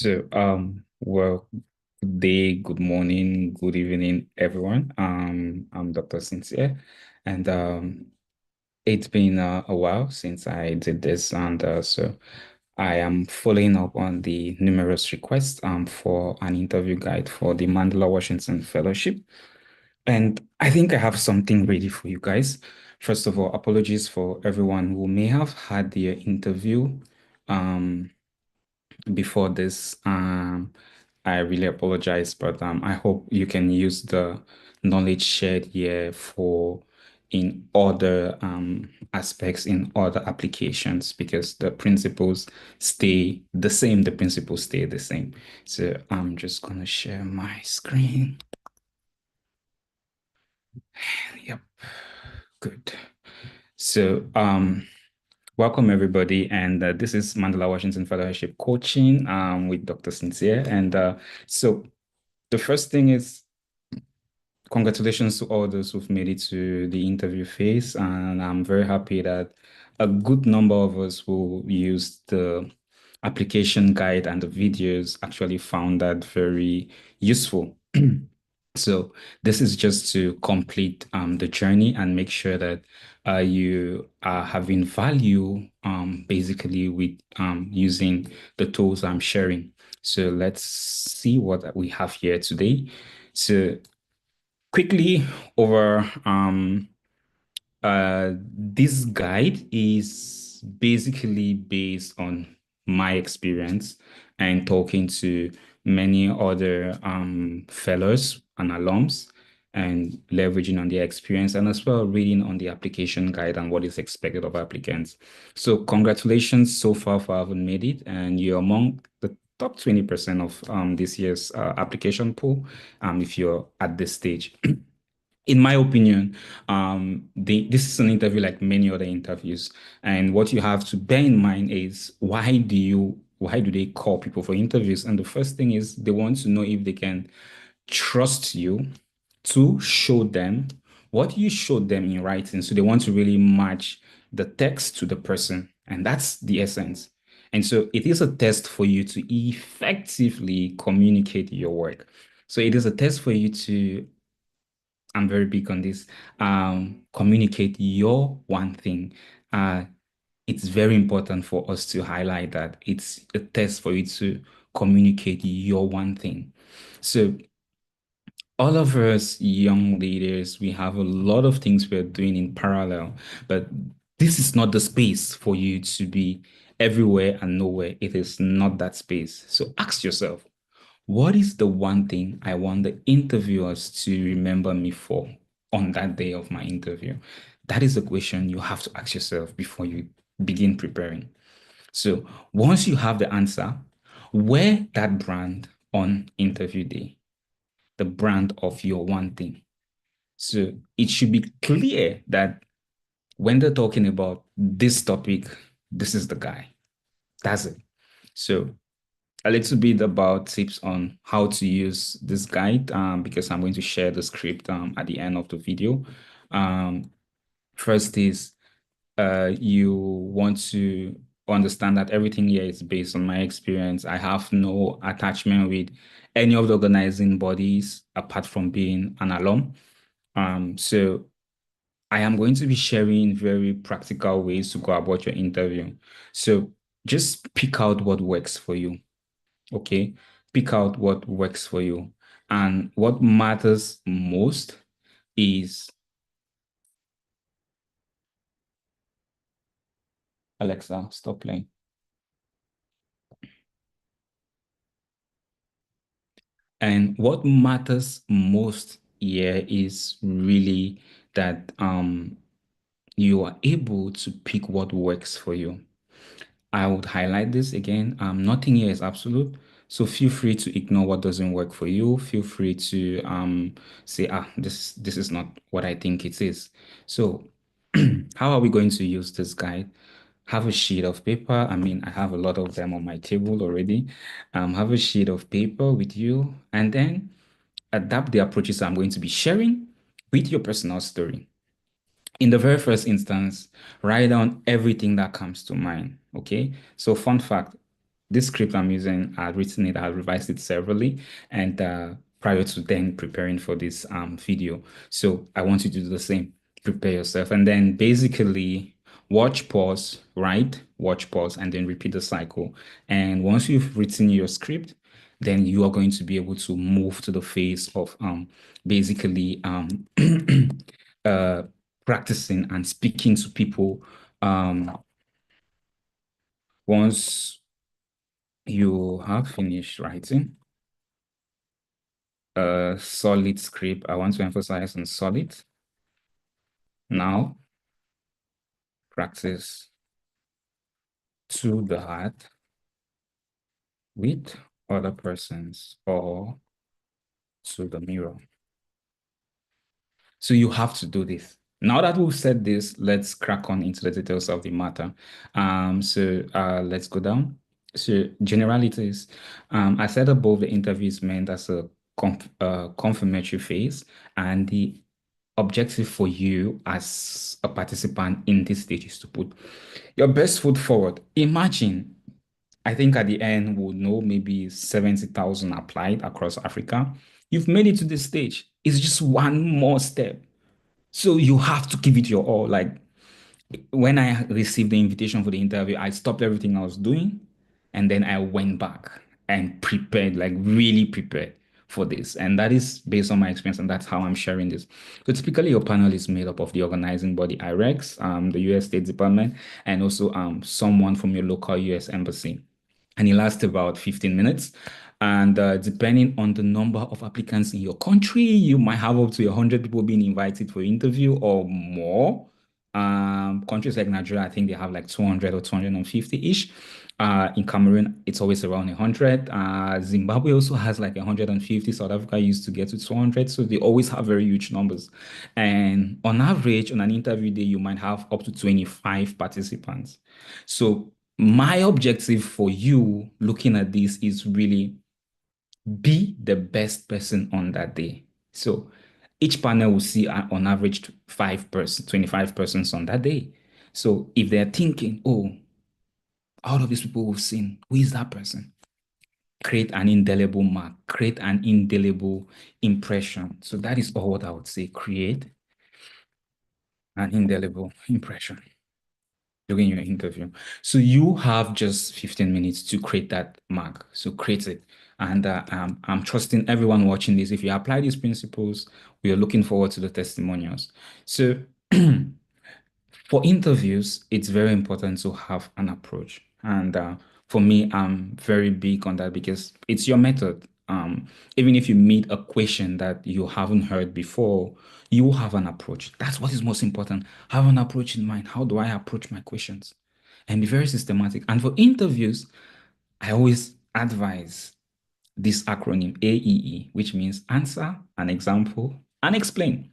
Well, good day, good morning, good evening, everyone. I'm Dr. Sintieh, and it's been a while since I did this, and so I am following up on the numerous requests for an interview guide for the Mandela Washington Fellowship, and I think I have something ready for you guys. First of all, apologies for everyone who may have had their interview. Um, Before this. I really apologize, but I hope you can use the knowledge shared here for in other aspects in other applications because the principles stay the same. The principles stay the same. So I'm just gonna share my screen. Yep, good. So welcome everybody, and this is Mandela Washington Fellowship Coaching with Dr. Sintieh, and so the first thing is congratulations to all those who've made it to the interview phase. And I'm very happy that a good number of us who used the application guide and the videos actually found that very useful. So this is just to complete the journey and make sure that you are having value basically with using the tools I'm sharing. So let's see what we have here today. So quickly over this guide is basically based on my experience and talking to many other fellows and alums and leveraging on their experience and as well reading on the application guide and what is expected of applicants. So congratulations so far for having made it, and you're among the top 20% of this year's application pool if you're at this stage. In my opinion, this is an interview like many other interviews. And what you have to bear in mind is why do they call people for interviews? And the first thing is they want to know if they can trust you to show them what you showed them in writing. So they want to really match the text to the person. And that's the essence. And so it is a test for you to effectively communicate your work. So it is a test for you to, I'm very big on this. Communicate your one thing. Uh, it's very important for us to highlight that it's a test for you to communicate your one thing. So all of us young leaders, we have a lot of things we're doing in parallel, but this is not the space for you to be everywhere and nowhere. It is not that space. So ask yourself, what is the one thing I want the interviewers to remember me for on that day of my interview? That is a question you have to ask yourself before you begin preparing. So once you have the answer, wear that brand on interview day, the brand of your one thing. So it should be clear that when they're talking about this topic, this is the guy. That's it. So a little bit about tips on how to use this guide because I'm going to share the script at the end of the video. Um, First is you want to understand that everything here is based on my experience. I have no attachment with any of the organizing bodies apart from being an alum. So I am going to be sharing very practical ways to go about your interview. So just pick out what works for you. Okay, pick out what works for you. And what matters most is, Alexa, stop playing. And what matters most here is really that you are able to pick what works for you. I would highlight this again. Nothing here is absolute. So feel free to ignore what doesn't work for you. Feel free to say, this is not what I think it is. So how are we going to use this guide? Have a sheet of paper. I mean, I have a lot of them on my table already. Have a sheet of paper with you, and then adapt the approaches I'm going to be sharing with your personal story. In the very first instance, write down everything that comes to mind. Okay. So, fun fact, this script I'm using, I've written it, I've revised it severally, and prior to then preparing for this video. So I want you to do the same. Prepare yourself, and then basically watch, pause, write, watch, pause, and then repeat the cycle. And once you've written your script, then you are going to be able to move to the phase of basically uh, practicing and speaking to people. Once you have finished writing a solid script, I want to emphasize on solid. Now, practice to the heart with other persons or to the mirror. So you have to do this. Now that we've said this, let's crack on into the details of the matter. Let's go down. So generalities. I said above, the interview is meant as a confirmatory phase, and the objective for you as a participant in this stage is to put your best foot forward. Imagine, I think at the end we'll know maybe 70,000 applied across Africa. You've made it to this stage. It's just one more step. So you have to give it your all. Like when I received the invitation for the interview, I stopped everything I was doing and then I went back and prepared, like really prepared for this. And that is based on my experience, and that's how I'm sharing this. So typically your panel is made up of the organizing body IREX, the US State Department, and also someone from your local US embassy, and it lasts about 15 minutes. And depending on the number of applicants in your country, you might have up to 100 people being invited for interview or more. Countries like Nigeria, I think they have like 200 or 250-ish. In Cameroon, it's always around 100. Zimbabwe also has like 150. South Africa used to get to 200. So they always have very huge numbers. And on average, on an interview day, you might have up to 25 participants. So my objective for you looking at this is really be the best person on that day. So each panel will see on average 5 persons, 25 persons on that day. So if they're thinking, oh, out of these people we've seen, who is that person? Create an indelible mark, create an indelible impression. So that is all what I would say. Create an indelible impression during your interview. So you have just 15 minutes to create that mark. So create it. And I'm trusting everyone watching this. If you apply these principles, we are looking forward to the testimonials. So for interviews, it's very important to have an approach. And for me, I'm very big on that because it's your method. Even if you meet a question that you haven't heard before, you have an approach. That's what is most important. Have an approach in mind. How do I approach my questions? And be very systematic. And for interviews, I always advise this acronym AEE, which means answer, an example, and explain.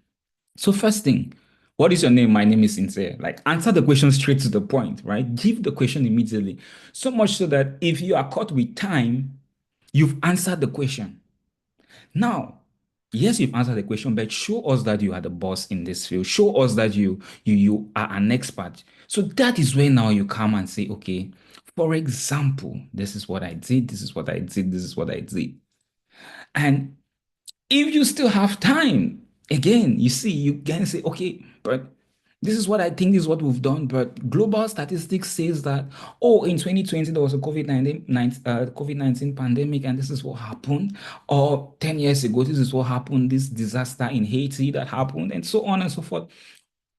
So first thing, what is your name? My name is Sintieh. Like answer the question straight to the point, right? Give the question immediately. So much so that if you are caught with time, you've answered the question. Now, yes, you've answered the question, but show us that you are the boss in this field. Show us that you are an expert. So that is where now you come and say, okay, for example, this is what I did, this is what I did, this is what I did. And if you still have time, again, you see, you can say, okay, but this is what I think, this is what we've done. But global statistics says that, oh, in 2020, there was a COVID-19 pandemic, and this is what happened. Or 10 years ago, this is what happened, this disaster in Haiti that happened, and so on and so forth.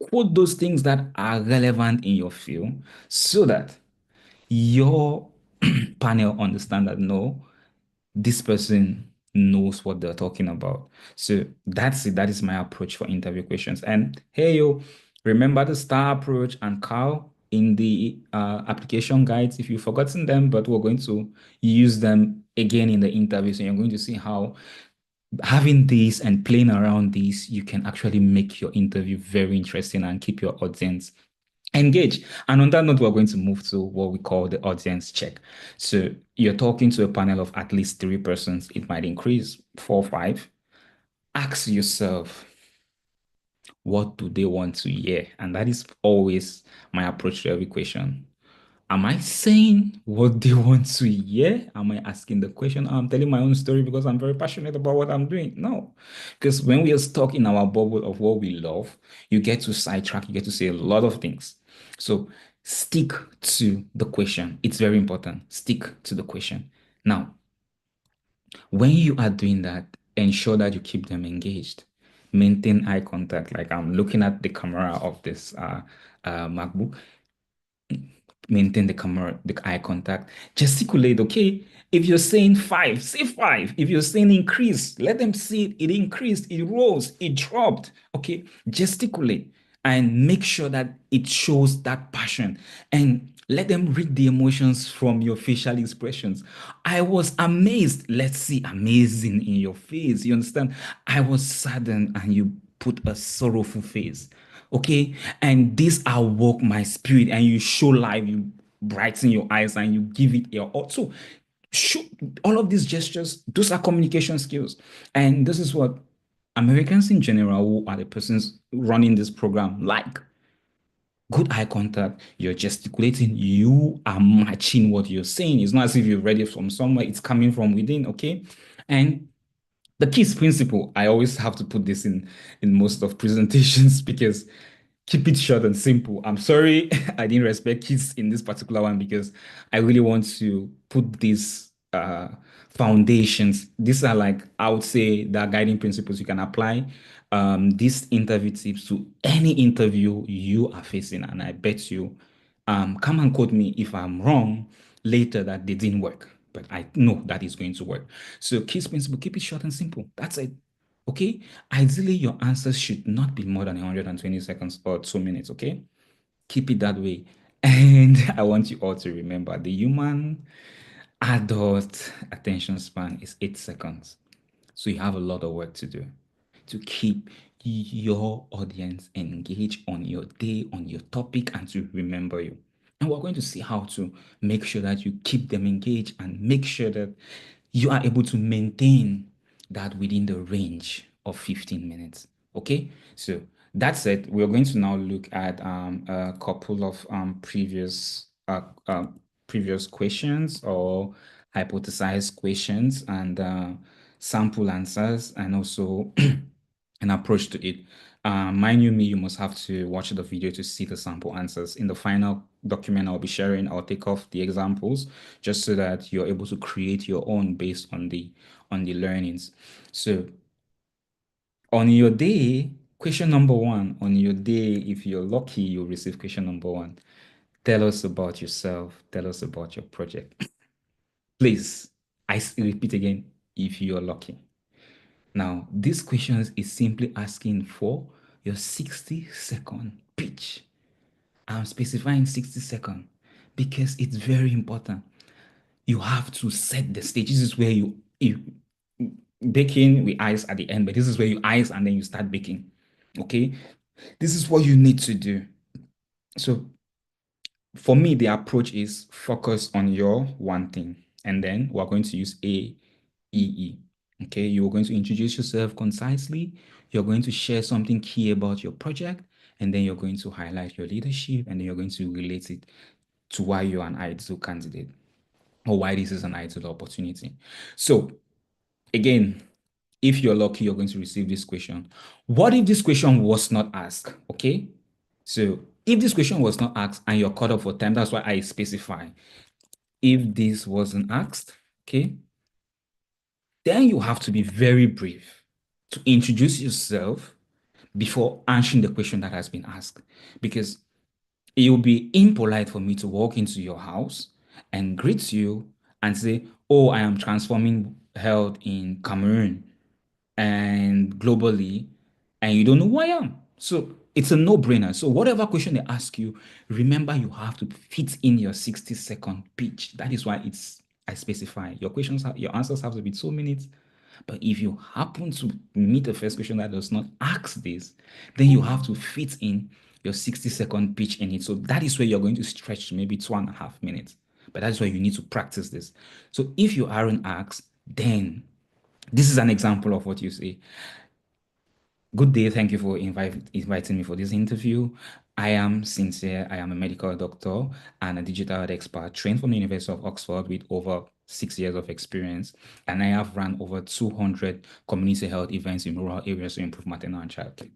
Quote those things that are relevant in your field so that your panel understand that no, this person knows what they're talking about. So that's it. That is my approach for interview questions. And hey, yo, remember the STAR approach and COW in the application guides if you've forgotten them, but we're going to use them again in the interview. So you're going to see how having these and playing around these, you can actually make your interview very interesting and keep your audience engage. And on that note, we're going to move to what we call the audience check. So you're talking to a panel of at least 3 persons. It might increase 4, 5. Ask yourself, what do they want to hear? And that is always my approach to every question. Am I saying what they want to hear? Am I asking the question? I'm telling my own story because I'm very passionate about what I'm doing. No, because when we are stuck in our bubble of what we love, you get to sidetrack, you get to say a lot of things. So stick to the question. It's very important. Stick to the question. Now, when you are doing that, ensure that you keep them engaged. Maintain eye contact. Like I'm looking at the camera of this MacBook. Maintain the camera, the eye contact, gesticulate, okay? If you're saying five, say five. If you're saying increase, let them see it, it increased, it rose, it dropped, okay? Gesticulate and make sure that it shows that passion and let them read the emotions from your facial expressions. I was amazed. Let's see amazing in your face. You understand? I was saddened and you put a sorrowful face. Okay, and this awoke my spirit, and you show life, you brighten your eyes, and you give it your all. So, show all of these gestures, those are communication skills. And this is what Americans in general, who are the persons running this program, like good eye contact, you're gesticulating, you are matching what you're saying. It's not as if you've read it from somewhere, it's coming from within, okay? And the KISS principle, I always have to put this in most of presentations because keep it short and simple. I'm sorry I didn't respect kids in this particular one because I really want to put these foundations. These are like, I would say, the guiding principles you can apply these interview tips to any interview you are facing. And I bet you, come and quote me if I'm wrong later that they didn't work. But I know that is going to work. So, KISS principle, keep it short and simple. That's it. Okay. Ideally, your answers should not be more than 120 seconds or 2 minutes. Okay. Keep it that way. And I want you all to remember the human adult attention span is 8 seconds. So you have a lot of work to do to keep your audience engaged on your day, on your topic, and to remember you. And we're going to see how to make sure that you keep them engaged and make sure that you are able to maintain that within the range of 15 minutes. Okay, so that's it. We're going to now look at a couple of previous questions or hypothesized questions and sample answers and also an approach to it. Mind you, me, you must have to watch the video to see the sample answers. In the final document I'll be sharing, I'll take off the examples just so that you're able to create your own based on the learnings. So on your day, question number one, on your day, if you're lucky, you'll receive question number one. Tell us about yourself. Tell us about your project. Please, repeat again, if you're lucky. Now, this question is simply asking for your 60-second pitch. I'm specifying 60 seconds because it's very important. You have to set the stage. This is where you baking with ice at the end, but this is where you ice and then you start baking. Okay, this is what you need to do. So for me, the approach is focus on your one thing, and then we're going to use AEE. Okay, you're going to introduce yourself concisely. You're going to share something key about your project, and then you're going to highlight your leadership, and then you're going to relate it to why you're an ideal candidate or why this is an ideal opportunity. So again, if you're lucky, you're going to receive this question. What if this question was not asked? Okay. So if this question was not asked and you're caught up for time, that's why I specify. If this wasn't asked, okay, then you have to be very brief to introduce yourself before answering the question that has been asked. Because it will be impolite for me to walk into your house and greet you and say, oh, I am transforming health in Cameroon and globally, and you don't know who I am. So it's a no-brainer. So whatever question they ask you, remember you have to fit in your 60-second pitch. That is why I specify your answers have to be 2 minutes. But if you happen to meet the first question that does not ask this, then you have to fit in your 60-second pitch in it. So that is where you're going to stretch to maybe 2.5 minutes. But that's why you need to practice this. So if you aren't asked, then this is an example of what you say. Good day. Thank you for inviting me for this interview. I am Sintieh. I am a medical doctor and a digital health expert trained from the University of Oxford with over 6 years of experience. And I have run over 200 community health events in rural areas to improve maternal and child care.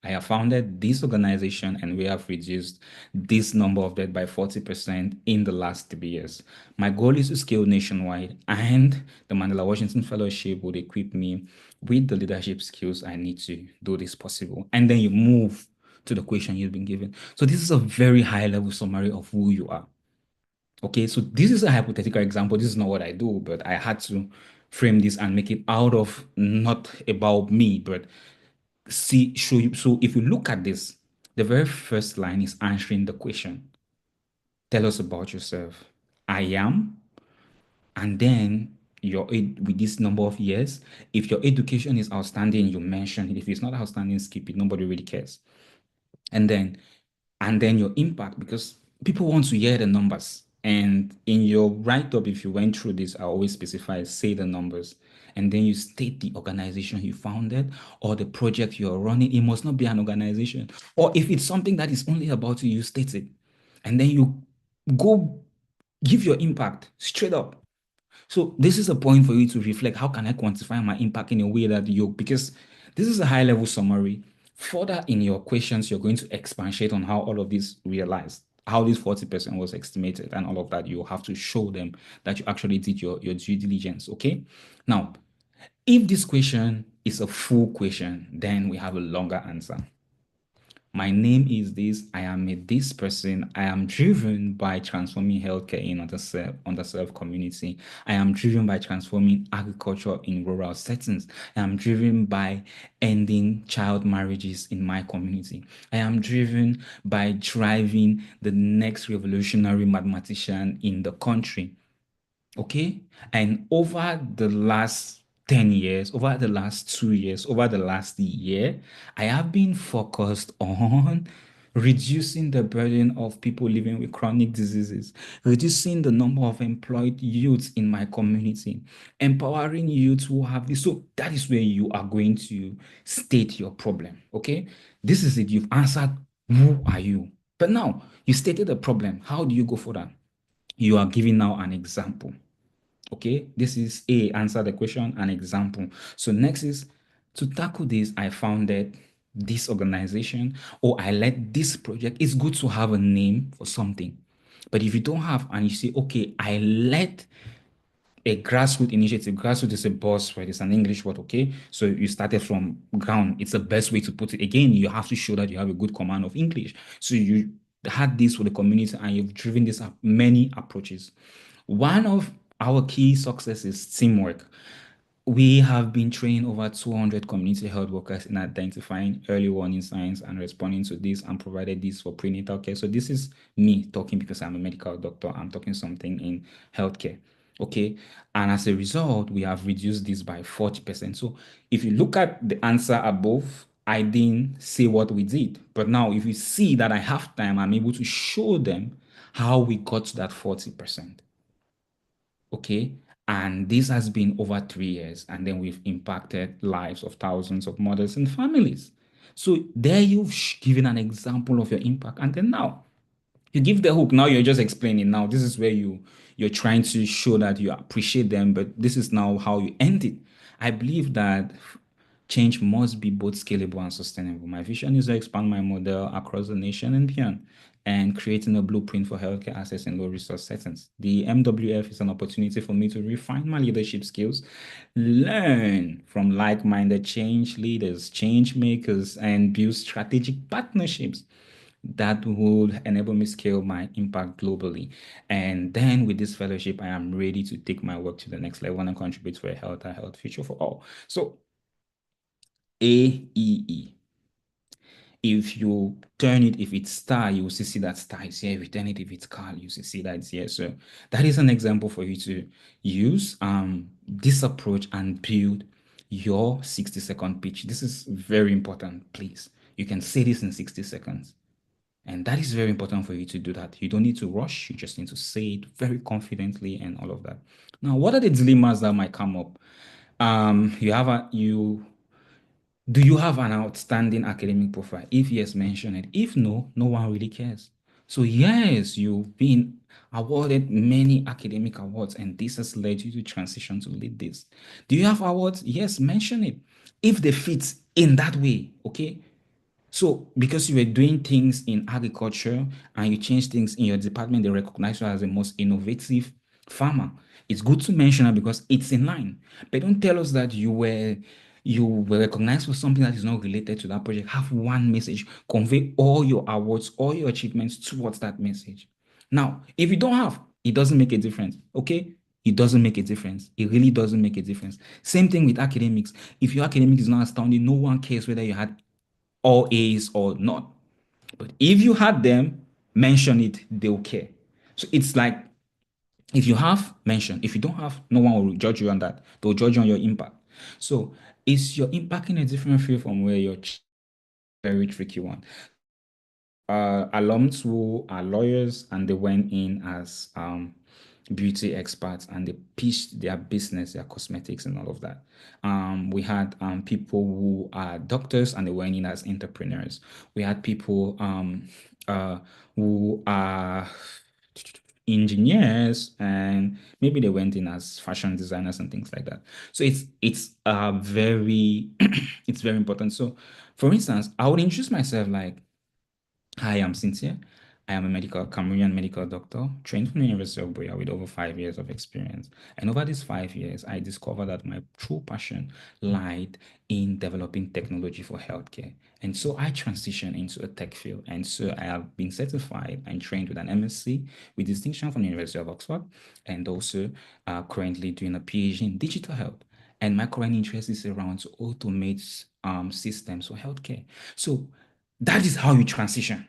I have founded this organization and we have reduced this number of deaths by 40% in the last 3 years. My goal is to scale nationwide, and the Mandela Washington Fellowship would equip me with the leadership skills I need to do this possible. And then you move to the question you've been given. So this is a very high level summary of who you are. Okay, so this is a hypothetical example. This is not what I do, but I had to frame this and make it out of not about me, but see show you. So if you look at this, the very first line is answering the question. Tell us about yourself. I am, and then with this number of years. If your education is outstanding, you mention it. If it's not outstanding, skip it. Nobody really cares. And then your impact, because people want to hear the numbers. And in your write-up, if you went through this, I always specify, say the numbers. And then you state the organization you founded or the project you're running. It must not be an organization. Or if it's something that is only about you, you state it. And then you go give your impact straight up. So this is a point for you to reflect. How can I quantify my impact in a way that because this is a high level summary. Further in your questions, you're going to expatiate on how all of this realized, how this 40% was estimated and all of that. You have to show them that you actually did your due diligence. Okay. Now, if this question is a full question, then we have a longer answer. My name is this. I am this person. I am driven by transforming healthcare in underserved community. I am driven by transforming agriculture in rural settings. I am driven by ending child marriages in my community. I am driven by driving the next revolutionary mathematician in the country. Okay. And over the last 10 years, over the last 2 years, over the last year, I have been focused on reducing the burden of people living with chronic diseases, reducing the number of employed youths in my community, empowering youths who have this. So that is where you are going to state your problem. Okay. This is it. You've answered who are you? But now you stated the problem. How do you go for that? You are giving now an example. Okay, this is A, answer the question, an example. So next is to tackle this, I founded this organization or I led this project. It's good to have a name for something. But if you don't have and you say, okay, I led a grassroots initiative. Grassroots is a buzzword, it's an English word, okay? So you started from ground. It's the best way to put it. Again, you have to show that you have a good command of English. So you had this for the community and you've driven this up many approaches. One of our key success is teamwork. We have been training over 200 community health workers in identifying early warning signs and responding to this and provided this for prenatal care. So this is me talking because I'm a medical doctor. I'm talking something in healthcare. Okay. And as a result, we have reduced this by 40%. So if you look at the answer above, I didn't say what we did. But now if you see that I have time, I'm able to show them how we got to that 40%. Okay. And this has been over 3 years. And then we've impacted lives of thousands of mothers and families. So there you've given an example of your impact. And then now you give the hook. Now you're just explaining. Now this is where you're trying to show that you appreciate them, but this is now how you end it. I believe that change must be both scalable and sustainable. My vision is to expand my model across the nation and beyond, and creating a blueprint for healthcare access in low resource settings. The MWF is an opportunity for me to refine my leadership skills, learn from like-minded change leaders, change makers, and build strategic partnerships that would enable me scale my impact globally. And then with this fellowship, I am ready to take my work to the next level and contribute for a health future for all. So AEE. If you turn it, if it's star, you will see that star is here. If you turn it, if it's car, you see that it's here. So that is an example for you to use this approach and build your 60-second pitch. This is very important, please. You can say this in 60 seconds. And that is very important for you to do that. You don't need to rush. You just need to say it very confidently and all of that. Now, what are the dilemmas that might come up? You Do you have an outstanding academic profile? If yes, mention it. If no, no one really cares. So yes, you've been awarded many academic awards, and this has led you to transition to lead this. Do you have awards? Yes, mention it. If they fit in that way, okay? So, because you were doing things in agriculture and you changed things in your department, they recognize you as the most innovative farmer. It's good to mention that because it's in line. But don't tell us that you were recognized for something that is not related to that project. Have one message, convey all your awards, all your achievements towards that message. Now, if you don't have, it doesn't make a difference. Okay? It doesn't make a difference. It really doesn't make a difference. Same thing with academics. If your academic is not astounding, no one cares whether you had all A's or not. But if you had them, mention it, they'll care. So it's like if you have, mention. If you don't have, no one will judge you on that. They'll judge you on your impact. So is your impact in a different field from where you're very tricky one? Alums who are lawyers and they went in as beauty experts and they pitched their business, their cosmetics, and all of that. We had people who are doctors and they went in as entrepreneurs. We had people uh, who are engineers and maybe they went in as fashion designers and things like that. So it's very it's very important. So for instance, I would introduce myself like, hi, I'm Sintieh. I am a Cameroonian medical doctor trained from the University of Buea with over 5 years of experience. And over these 5 years, I discovered that my true passion lied in developing technology for healthcare. And so I transitioned into a tech field. And so I have been certified and trained with an MSc with distinction from the University of Oxford, and also currently doing a PhD in digital health. And my current interest is around to automate systems for healthcare. So that is how you transition.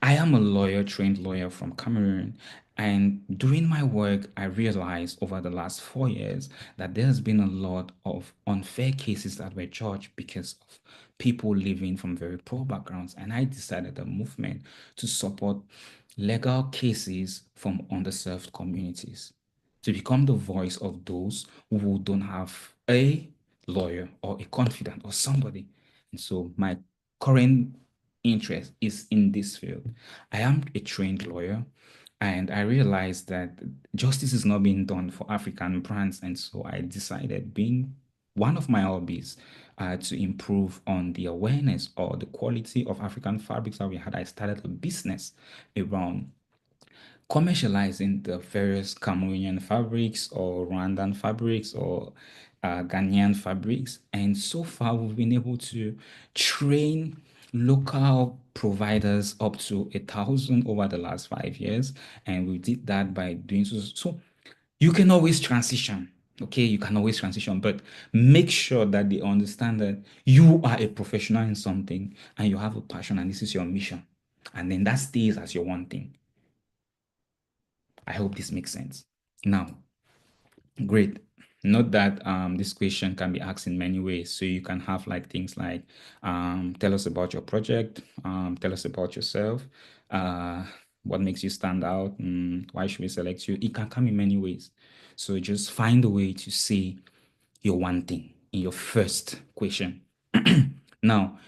I am a lawyer, trained lawyer from Cameroon. And during my work, I realized over the last 4 years that there's been a lot of unfair cases that were judged because of people living from very poor backgrounds. And I decided a movement to support legal cases from underserved communities, to become the voice of those who don't have a lawyer or a confidant or somebody. And so my current interest is in this field. I am a trained lawyer and I realized that justice is not being done for African brands. And so I decided, being one of my hobbies, to improve on the awareness or the quality of African fabrics that we had. I started a business around commercializing the various Cameroonian fabrics or Rwandan fabrics or Ghanaian fabrics. And so far, we've been able to train local providers up to 1,000 over the last 5 years. And we did that by doing so. So you can always transition. Okay, you can always transition, but make sure that they understand that you are a professional in something and you have a passion and this is your mission. And then that stays as your one thing. I hope this makes sense. Now, great. Note that this question can be asked in many ways. So you can have like things like, tell us about your project, tell us about yourself, what makes you stand out, why should we select you? It can come in many ways. So just find a way to say your one thing in your first question. Now,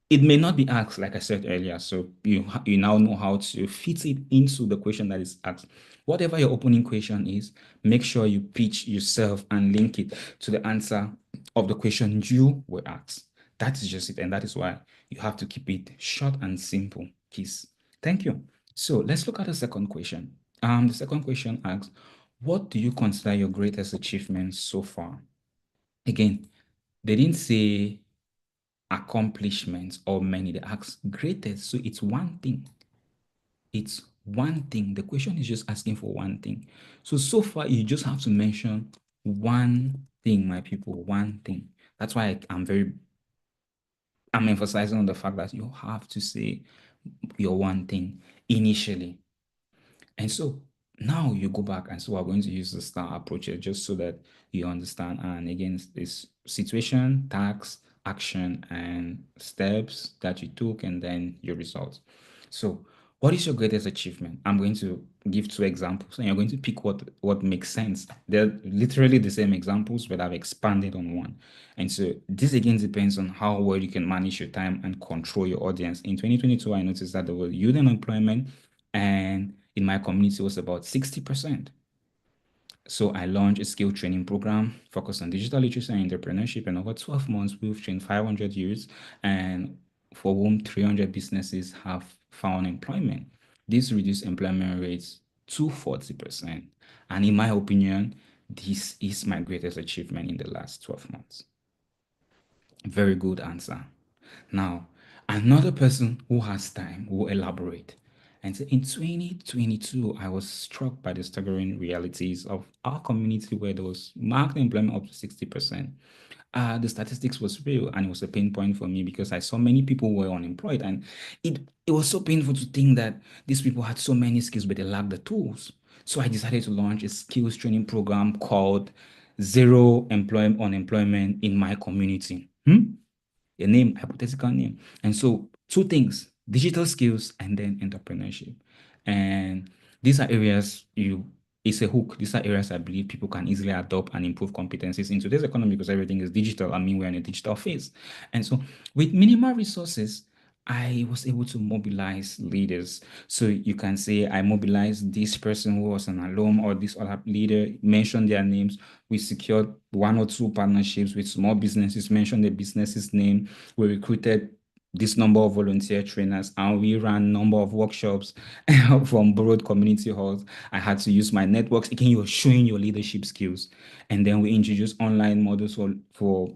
it may not be asked, like I said earlier, so you now know how to fit it into the question that is asked. Whatever your opening question is, make sure you pitch yourself and link it to the answer of the question you were asked. That is just it, and that is why you have to keep it short and simple. Please. Thank you. So let's look at the second question. The second question asks, what do you consider your greatest achievement so far? Again, they didn't say accomplishments or many. They ask greatest. So it's one thing. It's one thing. The question is just asking for one thing. So far, you just have to mention one thing, my people, one thing. That's why I'm emphasizing on the fact that you have to say your one thing initially. And so now you go back, and so we're going to use the STAR approach here just so that you understand. And again, this situation, task, action, and steps that you took, and then your results. So What is your greatest achievement? I'm going to give two examples, and you're going to pick what makes sense. They're literally the same examples, but I've expanded on one. And so this again depends on how well you can manage your time and control your audience. In 2022, I noticed that there was youth unemployment, and in my community, it was about 60%. So I launched a skill training program focused on digital literacy and entrepreneurship. And over 12 months, we've trained 500 youths, and for whom 300 businesses have found employment. This reduced employment rates to 40%. And in my opinion, this is my greatest achievement in the last 12 months. Very good answer. Now, another person who has time will elaborate. And so in 2022, I was struck by the staggering realities of our community where there was marked employment up to 60%. The statistics was real, and it was a pain point for me because I saw many people were unemployed, and it was so painful to think that these people had so many skills but they lacked the tools. So I decided to launch a skills training program called Zero Employment Unemployment in My Community. A name, hypothetical name. And so two things, digital skills and then entrepreneurship. And these are areas it's a hook. These are areas I believe people can easily adopt and improve competencies in today's economy because everything is digital. I mean, we're in a digital phase. And so with minimal resources, I was able to mobilize leaders. So you can say I mobilized this person who was an alum or this other leader, mention their names. We secured one or two partnerships with small businesses, mention the business's name. We recruited this number of volunteer trainers, and we ran number of workshops from borrowed community halls. I had to use my networks. Again, you're showing your leadership skills. And then we introduced online models for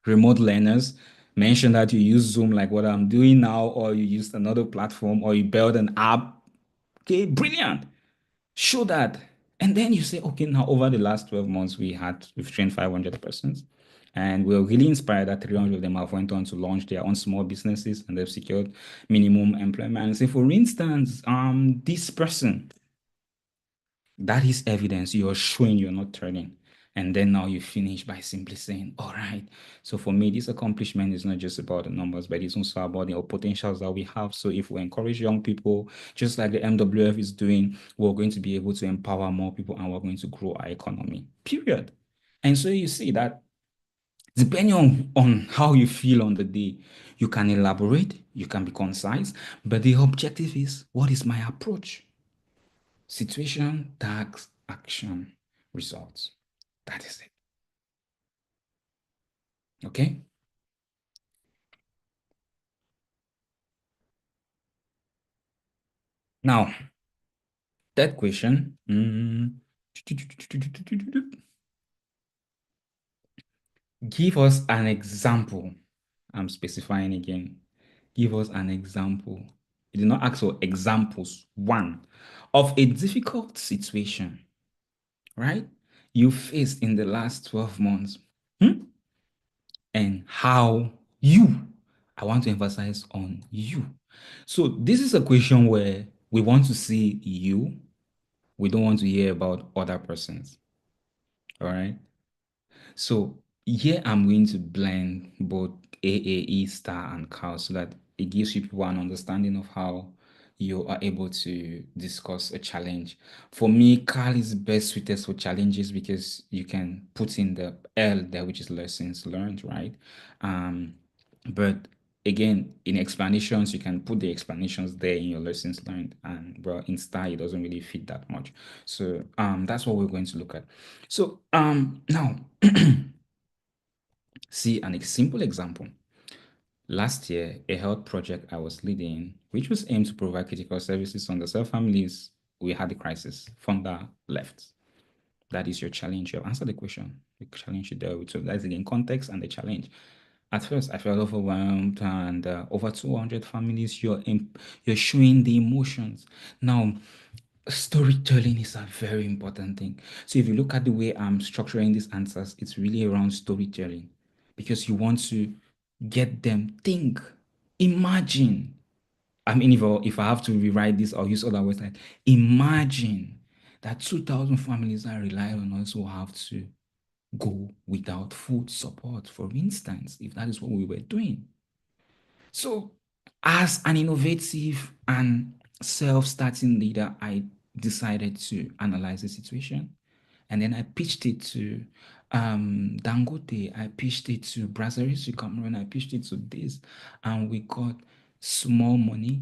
remote learners. Mention that you use Zoom like what I'm doing now, or you used another platform, or you build an app. Okay, brilliant. Show that. And then you say, okay, now over the last 12 months, we've trained 500 persons. And we're really inspired that 300 of them have went on to launch their own small businesses and they've secured minimum employment. And say, for instance, this person, that is evidence you're showing you're not turning. And then now you finish by simply saying, all right. So for me, this accomplishment is not just about the numbers, but it's also about the potentials that we have. So if we encourage young people, just like the MWF is doing, we're going to be able to empower more people and we're going to grow our economy, period. And so you see that depending on how you feel on the day, you can elaborate, you can be concise, but the objective is, what is my approach? Situation, task, action, results. That is it. Okay? Now, that question. Give us an example. I'm specifying again. Give us an example. You did not ask for examples. One of a difficult situation, right? You faced in the last 12 months. And how you, I want to emphasize on you. So this is a question where we want to see you. We don't want to hear about other persons. All right. So here I'm going to blend both AAE, star, and cow so that it gives you people an understanding of how you are able to discuss a challenge. For me, Carl is best suited for challenges because you can put in the L there, which is lessons learned, right? Um, but again, in explanations, you can put the explanations there in your lessons learned, and well, in star, it doesn't really fit that much. So that's what we're going to look at. So now see a simple example. Last year, a health project I was leading, which was aimed to provide critical services on the self families, we had a crisis. Founder left. That is your challenge. You have answered the question. The challenge you dealt with. So that's again context and the challenge. At first, I felt overwhelmed, and over 200 families. You're showing the emotions. Now, storytelling is a very important thing. So if you look at the way I'm structuring these answers, it's really around storytelling because you want to get them think, imagine. I mean, if I have to rewrite this, I'll use other words like imagine that 2,000 families that rely on us will have to go without food support, for instance, if that is what we were doing. So, as an innovative and self-starting leader, I decided to analyze the situation, and then I pitched it to Dangote, I pitched it to Brazzers, to Cameroon, I pitched it to this, and we got small money,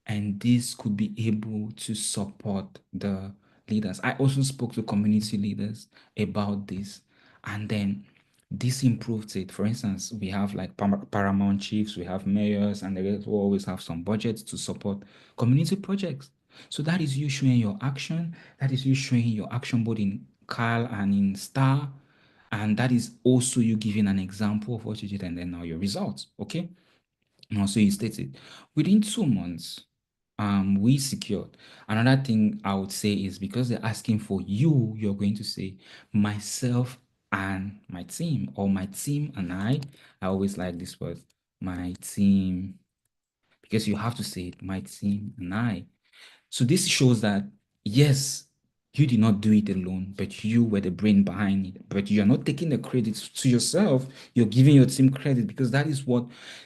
and this could be able to support the leaders. I also spoke to community leaders about this, and then this improved it. For instance, we have like paramount chiefs, we have mayors, and they will always have some budgets to support community projects. So that is you showing your action. That is you showing your action both in Carl and in Star. And that is also you giving an example of what you did and then now your results. Okay. Now, so you stated within 2 months, we secured. Another thing I would say is because they're asking for you, you're going to say myself and my team, or my team and I. I always like this word, my team, because you have to say it, my team and I. So this shows that yes, you did not do it alone, but you were the brain behind it. But you're not taking the credit to yourself. You're giving your team credit because that is what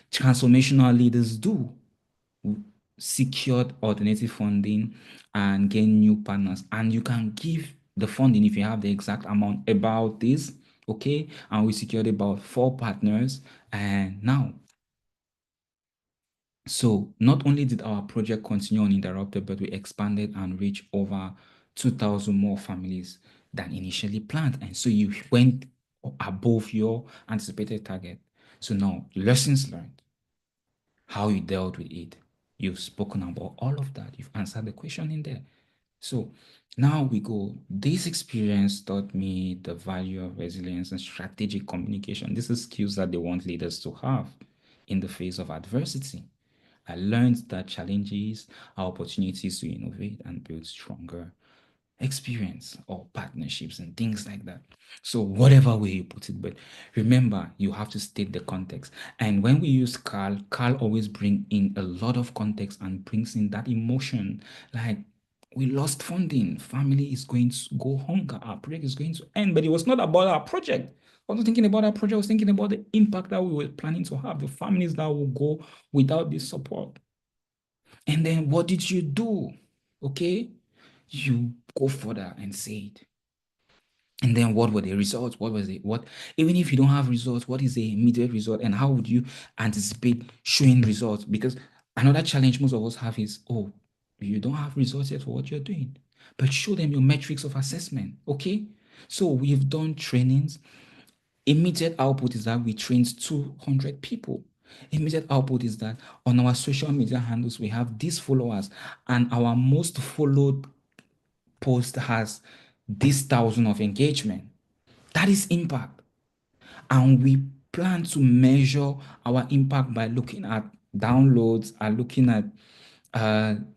transformational leaders do. Secured alternative funding and gain new partners. And you can give the funding if you have the exact amount about this. Okay. And we secured about 4 partners. And now, so not only did our project continue uninterrupted, but we expanded and reached over 2,000 more families than initially planned. And so you went above your anticipated target. So now, lessons learned, how you dealt with it. You've spoken about all of that. You've answered the question in there. So now we go. This experience taught me the value of resilience and strategic communication. These are skills that they want leaders to have in the face of adversity. I learned that challenges are opportunities to innovate and build stronger experience or partnerships and things like that. So whatever way you put it, but remember you have to state the context. And when we use Carl always bring in a lot of context and brings in that emotion, like we lost funding, family is going to go hunger, our project is going to end. But it was not about our project. I wasn't thinking about our project, I was thinking about the impact that we were planning to have, the families that will go without this support. And then what did you do? Okay, you go further and say it. And then what were the results? What was it? What, even if you don't have results, what is the immediate result? And how would you anticipate showing results? Because another challenge most of us have is, oh, you don't have results yet for what you're doing, but show them your metrics of assessment. Okay. So we've done trainings. Immediate output is that we trained 200 people. Immediate output is that on our social media handles, we have these followers, and our most followed post has this thousand of engagement. That is impact. And we plan to measure our impact by looking at downloads, and looking at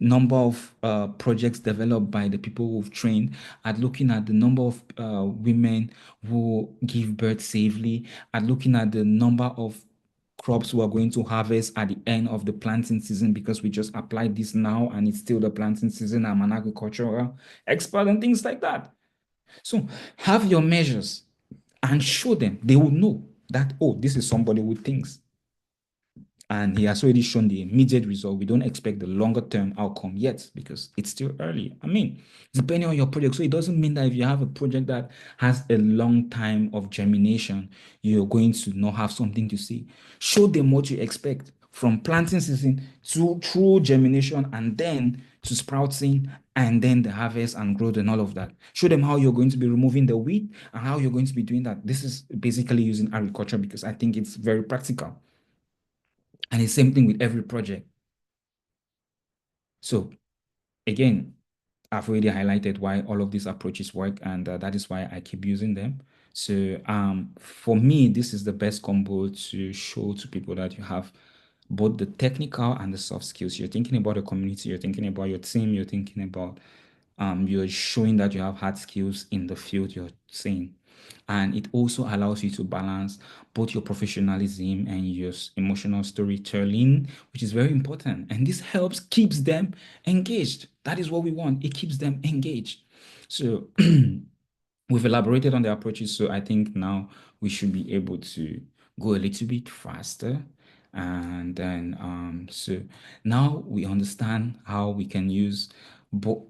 number of projects developed by the people who've trained, at looking at the number of women who give birth safely, at looking at the number of crops we are going to harvest at the end of the planting season, because we just applied this now and it's still the planting season. I'm an agricultural expert and things like that. So have your measures and show them. They will know that, oh, this is somebody who thinks. And he has already shown the immediate result. We don't expect the longer term outcome yet because it's still early. I mean, depending on your project. So it doesn't mean that if you have a project that has a long time of germination, you're going to not have something to see. Show them what you expect from planting season to through germination, and then to sprouting, and then the harvest and growth and all of that. Show them how you're going to be removing the weed and how you're going to be doing that. This is basically using agriculture because I think it's very practical. And the same thing with every project. So again, I've already highlighted why all of these approaches work, and that is why I keep using them. So for me, this is the best combo to show to people that you have both the technical and the soft skills. You're thinking about the community, you're thinking about your team, you're thinking about you're showing that you have hard skills in the field you're saying. And it also allows you to balance both your professionalism and your emotional storytelling, which is very important. And this helps, keeps them engaged. That is what we want. It keeps them engaged. So we've elaborated on the approaches. So I think now we should be able to go a little bit faster And then, so now we understand how we can use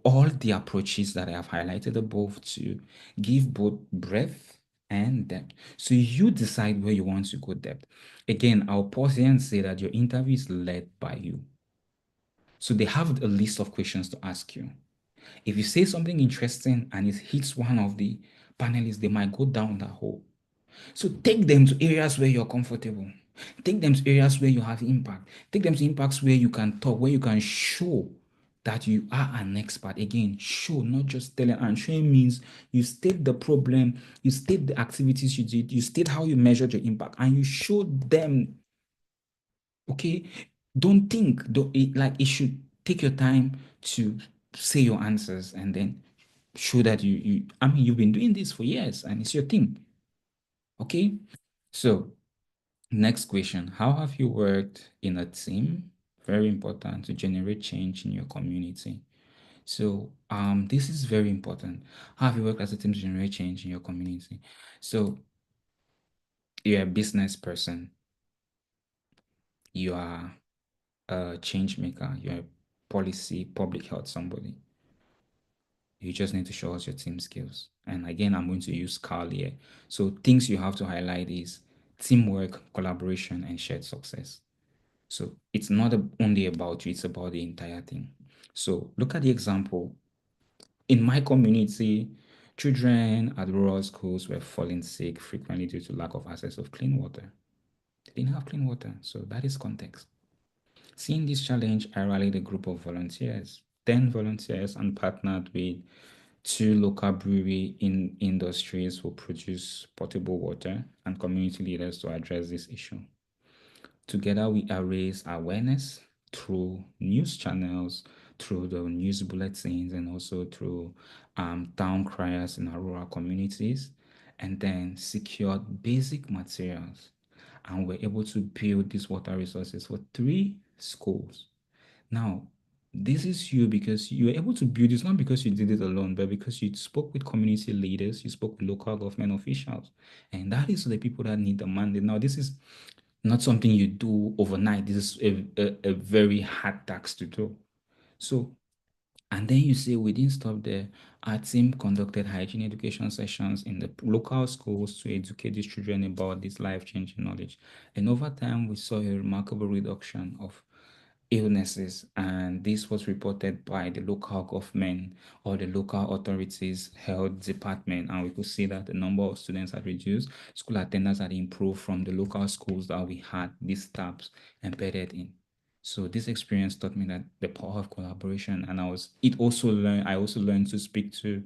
all the approaches that I have highlighted above to give both breadth and depth. So you decide where you want to go depth. Again, I'll pause here and say that your interview is led by you. So they have a list of questions to ask you. If you say something interesting and it hits one of the panelists, they might go down that hole. So take them to areas where you're comfortable. Take them to areas where you have impact. Take them to impacts where you can talk, where you can show that you are an expert. Again, show, not just tell. And showing means you state the problem, you state the activities you did, you state how you measured your impact, and you show them. Okay, don't think. Like it should take your time to say your answers and then show that you. I mean, you've been doing this for years and it's your thing. Okay, so next question. How have you worked in a team? Very important to generate change in your community. So this is very important. How have you worked as a team to generate change in your community? So you're a business person, you are a change maker, you're a policy, public health somebody. You just need to show us your team skills. And again, I'm going to use Carl here. So things you have to highlight is teamwork, collaboration, and shared success. So it's not only about you, it's about the entire thing. So look at the example. In my community, children at rural schools were falling sick frequently due to lack of access of clean water. They didn't have clean water. So that is context. Seeing this challenge, I rallied a group of volunteers, 10 volunteers, and partnered with two local brewery in industries who produce potable water and community leaders to address this issue. Together, we raise awareness through news channels, through the news bulletins, and also through town criers in our rural communities, and then secured basic materials. And we're able to build these water resources for 3 schools. Now, this is you because you were able to build this not because you did it alone, but because you spoke with community leaders, you spoke with local government officials, and that is the people that need the mandate. Now, this is not something you do overnight. This is a very hard task to do. So, and then you say we didn't stop there. Our team conducted hygiene education sessions in the local schools to educate these children about this life-changing knowledge. And over time, we saw a remarkable reduction of illnesses, and this was reported by the local government or the local authorities health department, and we could see that the number of students had reduced, school attendance had improved from the local schools that we had these staffs embedded in. So this experience taught me that the power of collaboration, and I also learned to speak to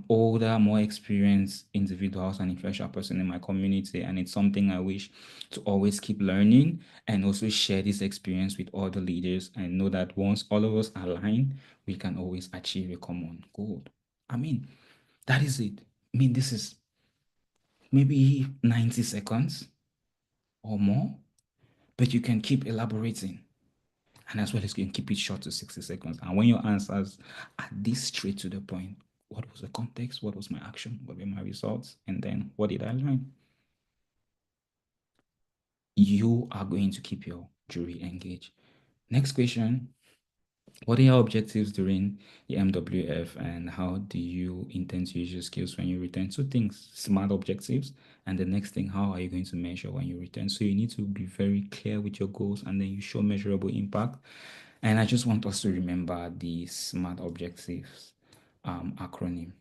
older, more experienced individuals and influential person in my community. And it's something I wish to always keep learning and also share this experience with other leaders and know that once all of us align, we can always achieve a common goal. I mean, that is it. I mean, this is maybe 90 seconds or more, but you can keep elaborating. And as well as you can keep it short to 60 seconds. And when your answers are this straight to the point, what was the context? What was my action? What were my results? And then what did I learn? You are going to keep your jury engaged. Next question. What are your objectives during the MWF and how do you intend to use your skills when you return? Two things, smart objectives. And the next thing, how are you going to measure when you return? So you need to be very clear with your goals and then you show measurable impact. And I just want us to remember the SMART objectives acronym.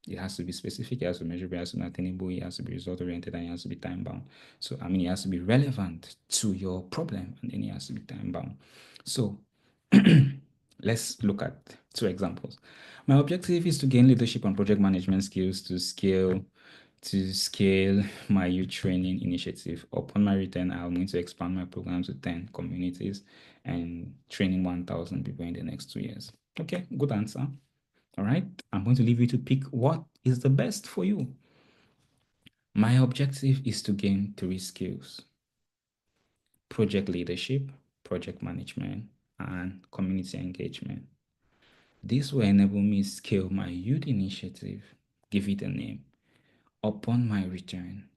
It has to be specific, it has to be measurable, it has to be attainable, it has to be result oriented, and it has to be time bound. So, I mean, it has to be relevant to your problem, and then it has to be time bound. So, let's look at 2 examples. My objective is to gain leadership and project management skills to scale my youth training initiative. Upon my return, I'm going to expand my program to 10 communities and training 1,000 people in the next 2 years. Okay, good answer. All right, I'm going to leave you to pick what is the best for you. My objective is to gain 3 skills: project leadership, project management, and community engagement. This will enable me to scale my youth initiative, give it a name, upon my return.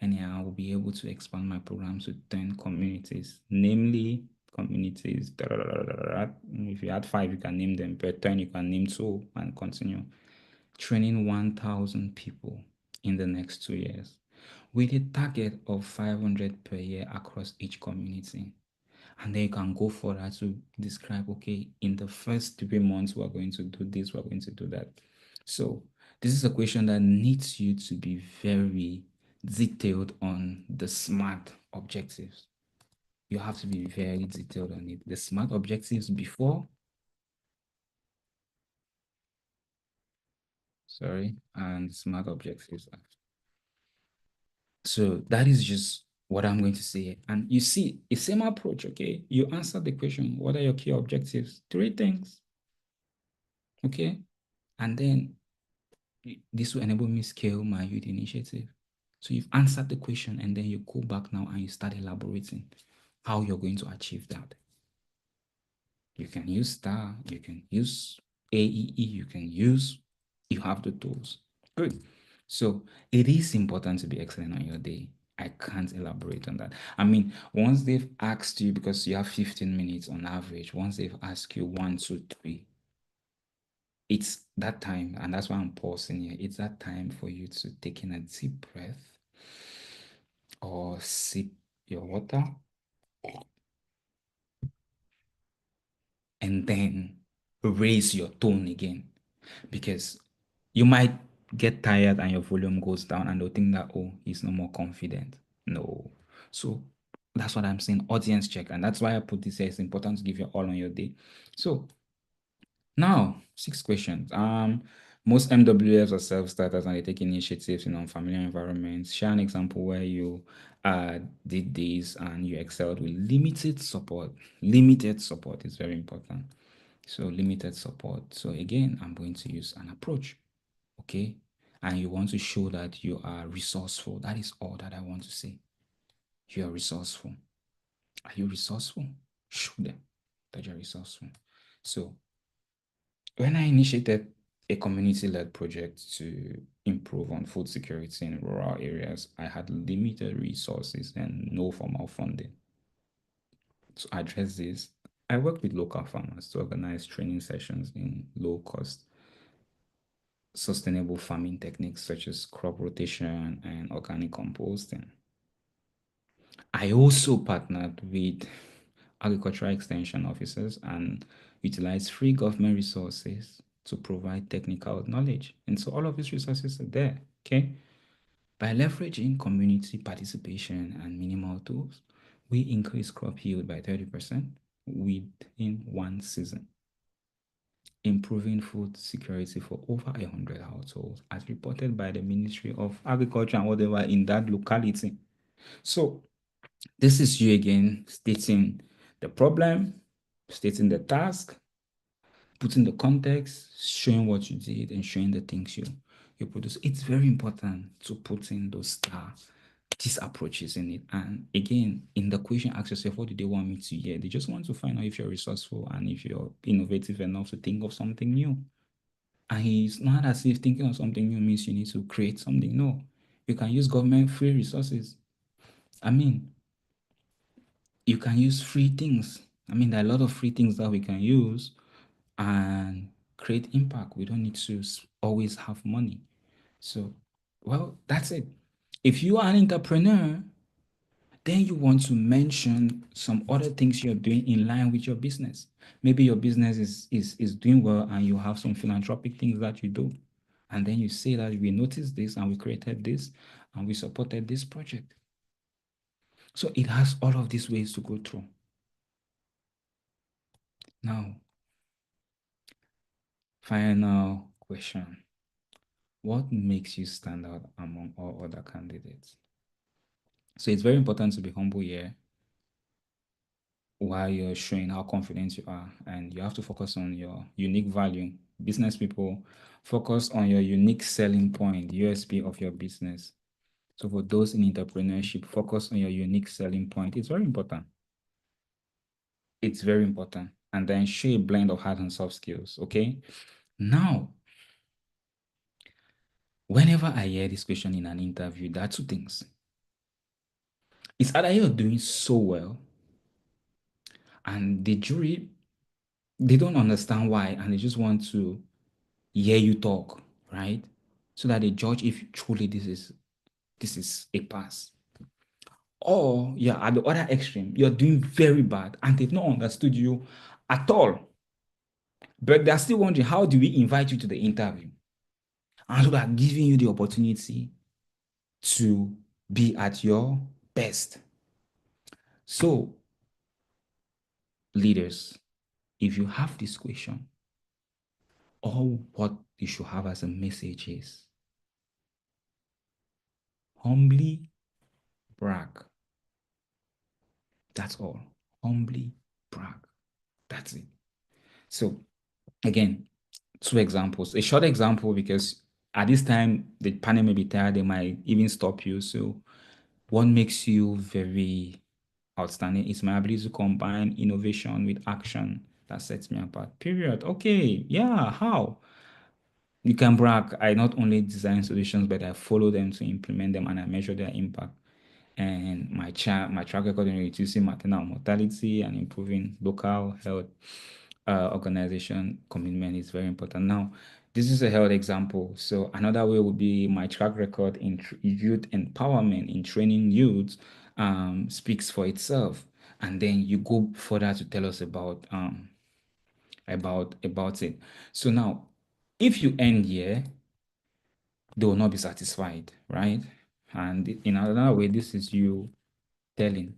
and I will be able to expand my programs to 10 communities, namely communities. If you add five, you can name them, but 10, you can name two and continue. Training 1,000 people in the next 2 years with a target of 500 per year across each community. And then you can go further to describe, okay, in the first 3 months, we're going to do this, we're going to do that. So this is a question that needs you to be very detailed on the SMART objectives. You have to be very detailed on it. The SMART objectives before, and SMART objectives after. So that is just what I'm going to say. And you see, the same approach, okay? You answer the question, what are your key objectives? Three things, okay? And then this will enable me scale my youth initiative. So you've answered the question and then you go back now and you start elaborating how you're going to achieve that. You can use STAR, you can use AEE, you have the tools. Good. So it is important to be excellent on your day. I can't elaborate on that. I mean, once they've asked you, because you have 15 minutes on average, once they've asked you one, two, three, it's that time, and that's why I'm pausing here. It's that time for you to take in a deep breath or sip your water and then raise your tone again, because you might get tired and your volume goes down and they'll think that, oh, he's no more confident. No. So that's what I'm saying, audience check. And that's why I put this here. It's important to give your all on your day. So now, 6 questions. Most MWFs are self-starters and they take initiatives in unfamiliar environments. Share an example where you did this and you excelled with limited support. Limited support is very important. So limited support. So again, I'm going to use an approach, okay? And you want to show that you are resourceful. That is all that I want to say. You are resourceful. Are you resourceful? Show them that you're resourceful. So when I initiated a community-led project to improve on food security in rural areas, I had limited resources and no formal funding. To address this, I worked with local farmers to organize training sessions in low-cost, sustainable farming techniques such as crop rotation and organic composting. I also partnered with agricultural extension officers and utilized free government resources to provide technical knowledge. And so all of these resources are there, okay? By leveraging community participation and minimal tools, we increase crop yield by 30% within one season, improving food security for over 100 households, as reported by the Ministry of Agriculture and whatever in that locality. So this is you again stating the problem, stating the task, putting the context, showing what you did, and showing the things you produce. It's very important to put in these approaches in it. And again, in the question, ask yourself, what do they want me to hear? They just want to find out if you're resourceful and if you're innovative enough to think of something new. And it's not as if thinking of something new means you need to create something. No, you can use government free resources. I mean, you can use free things. I mean, there are a lot of free things that we can use and create impact. We don't need to always have money. So, well, that's it. If you are an entrepreneur, then you want to mention some other things you're doing in line with your business. Maybe your business is doing well and you have some philanthropic things that you do. And then you say that we noticed this and we created this and we supported this project. So it has all of these ways to go through. Now, final question. What makes you stand out among all other candidates? So it's very important to be humble here while you're showing how confident you are. And you have to focus on your unique value. Business people, focus on your unique selling point, USP of your business. So for those in entrepreneurship, focus on your unique selling point. It's very important. It's very important. And then show a blend of hard and soft skills, okay? Now, whenever I hear this question in an interview, there are two things. It's either you're doing so well and the jury, they don't understand why and they just want to hear you talk, right? So that they judge if truly this is a pass. Or you're at the other extreme, you're doing very bad and they've not understood you at all. But they're still wondering, how do we invite you to the interview? And so they're giving you the opportunity to be at your best. So, leaders, if you have this question, all what you should have as a message is humbly brag. That's all. Humbly brag. That's it. So, again, two examples. A short example, because at this time, the panel may be tired, they might even stop you. So, what makes you very outstanding is my ability to combine innovation with action. That sets me apart. Period. Okay. Yeah. How? You can brag. I not only design solutions, but I follow them to implement them and I measure their impact. And my track record in reducing maternal mortality and improving local health organization commitment is very important. Now, this is a health example. So another way would be my track record in youth empowerment in training youth speaks for itself. And then you go further to tell us about it. So now, if you end here, they will not be satisfied, right? And in another way, this is you telling.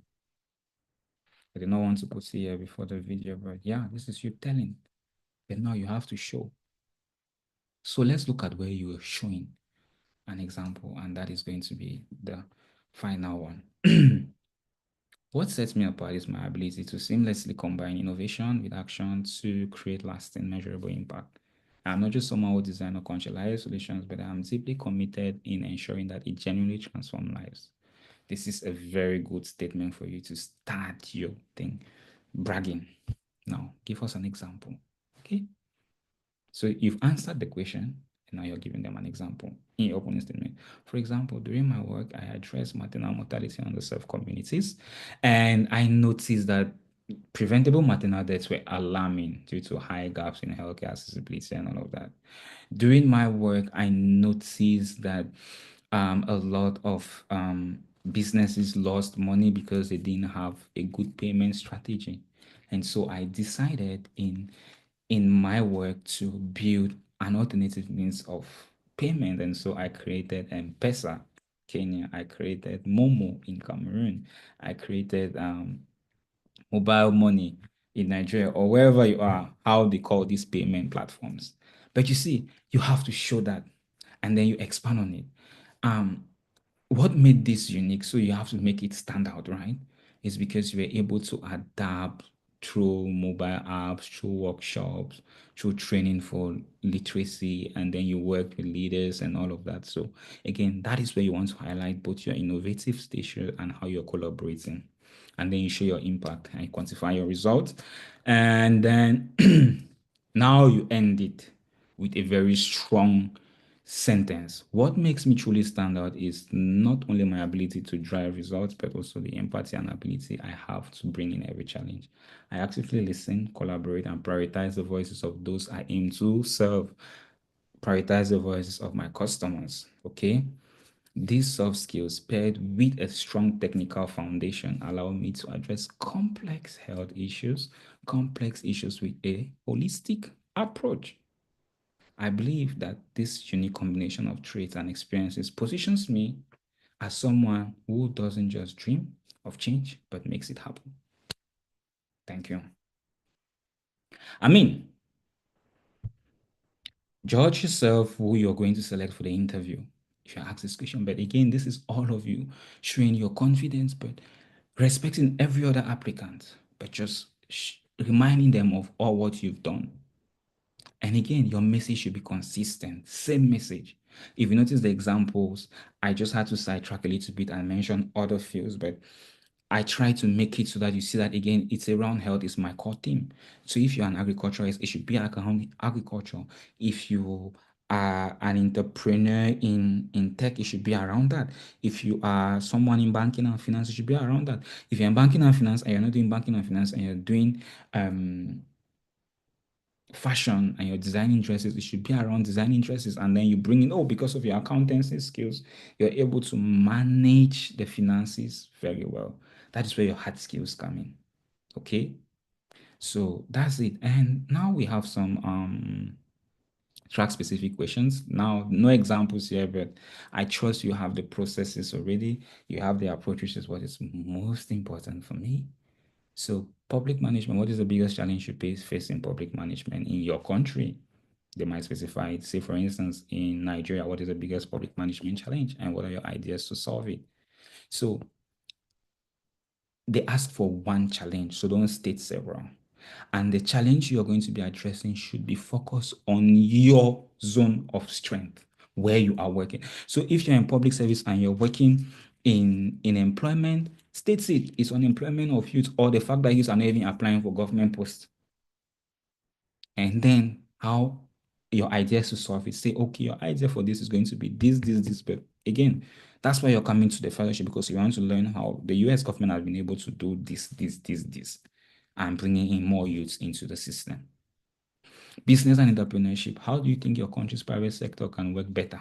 I did not want to put it here before the video, but yeah, this is you telling. But now you have to show. So let's look at where you are showing an example, and that is going to be the final one. What sets me apart is my ability to seamlessly combine innovation with action to create lasting, measurable impact. I'm not just someone who designs or conceptualizes solutions, but I'm deeply committed in ensuring that it genuinely transforms lives. This is a very good statement for you to start your thing, bragging. Now, give us an example. Okay. So you've answered the question, and now you're giving them an example in your opening statement. For example, during my work, I address maternal mortality in underserved communities, and I noticed that preventable maternal deaths were alarming due to high gaps in healthcare accessibility and all of that. During my work, I noticed that a lot of businesses lost money because they didn't have a good payment strategy. And so I decided in my work to build an alternative means of payment. And so I created M-Pesa, Kenya. I created Momo in Cameroon. I created mobile money in Nigeria or wherever you are, how they call these payment platforms. But you see, you have to show that and then you expand on it. Um, what made this unique? So you have to make it stand out, right? Is because you were able to adapt through mobile apps, through workshops, through training for literacy, and then you work with leaders and all of that. So again, that is where you want to highlight both your innovative station and how you're collaborating. And then you show your impact and quantify your results. And then now you end it with a very strong sentence. What makes me truly stand out is not only my ability to drive results, but also the empathy and ability I have to bring in every challenge. I actively listen, collaborate, and prioritize the voices of those I aim to serve, prioritize the voices of my customers. Okay. These soft skills, paired with a strong technical foundation, allow me to address complex issues with a holistic approach. I believe that this unique combination of traits and experiences positions me as someone who doesn't just dream of change, but makes it happen. Thank you. I mean, judge yourself who you're going to select for the interview. If you ask this question, but again, this is all of you showing your confidence, but respecting every other applicant, but just reminding them of all what you've done. And again, your message should be consistent, same message. If you notice the examples, I just had to sidetrack a little bit and mention other fields, but I try to make it so that you see that again, it's around health is my core theme. So if you're an agriculturist, it should be like around agriculture. If you are an entrepreneur in tech, it should be around that. If you are someone in banking and finance, it should be around that. If you're in banking and finance and you're not doing banking and finance and you're doing fashion and your design interests, it should be around design interests. And then you bring in, oh, because of your accountancy skills, you're able to manage the finances very well. That is where your hard skills come in. Okay. So that's it. And now we have some track specific questions. Now, no examples here, but I trust you have the processes already. You have the approach, which is what is most important for me. So, public management, what is the biggest challenge you face in public management in your country? They might specify it. Say, for instance, in Nigeria, what is the biggest public management challenge and what are your ideas to solve it? So, they ask for one challenge, so don't state several. And the challenge you're going to be addressing should be focused on your zone of strength, where you are working. So if you're in public service and you're working in employment, state it. It's unemployment of youth or the fact that youth are not even applying for government posts. And then how your ideas to solve it. Say, okay, your idea for this is going to be this. But again, that's why you're coming to the fellowship, because you want to learn how the US government has been able to do this, and bringing in more youths into the system. Business and entrepreneurship. How do you think your country's private sector can work better?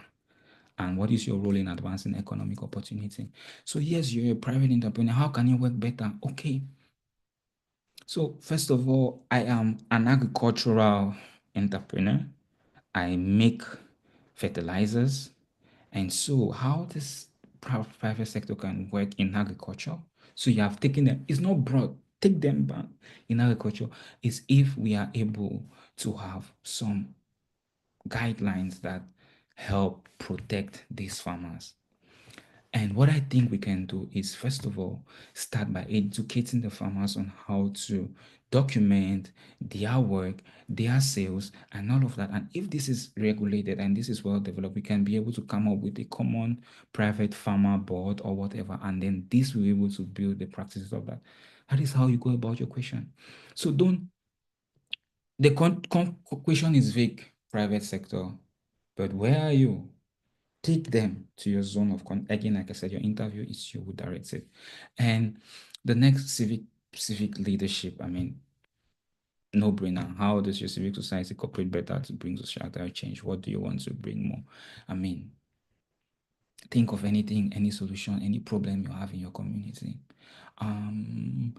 And what is your role in advancing economic opportunity? So, yes, you're a private entrepreneur. How can you work better? Okay. So, first of all, I am an agricultural entrepreneur. I make fertilizers. And so, how this private sector can work in agriculture? So, you have taken them, it's not broad, take them back in agriculture, is if we are able to have some guidelines that help protect these farmers. And what I think we can do is, first of all, start by educating the farmers on how to document their work, their sales, and all of that. And if this is regulated and this is well developed, we can be able to come up with a common private farmer board or whatever. And then this will be able to build the practices of that. That is how you go about your question. So don't, the question is vague, private sector, but where are you? Take them to your zone of again, like I said, your interview is you who directs it. And the next, civic leadership. I mean, no brainer. How does your civic society cooperate better to bring societal change? What do you want to bring more? I mean, think of anything, any solution, any problem you have in your community. Um,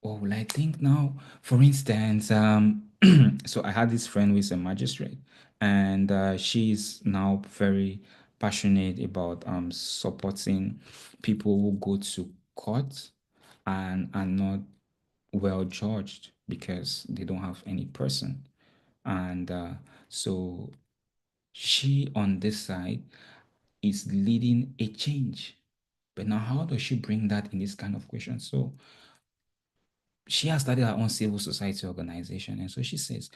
what will I think now? For instance, so I had this friend who is a magistrate, and she's now very passionate about supporting people who go to court and are not well judged because they don't have any person. And so she on this side is leading a change. But now, how does she bring that in this kind of question? So she has started her own civil society organization. And so she says,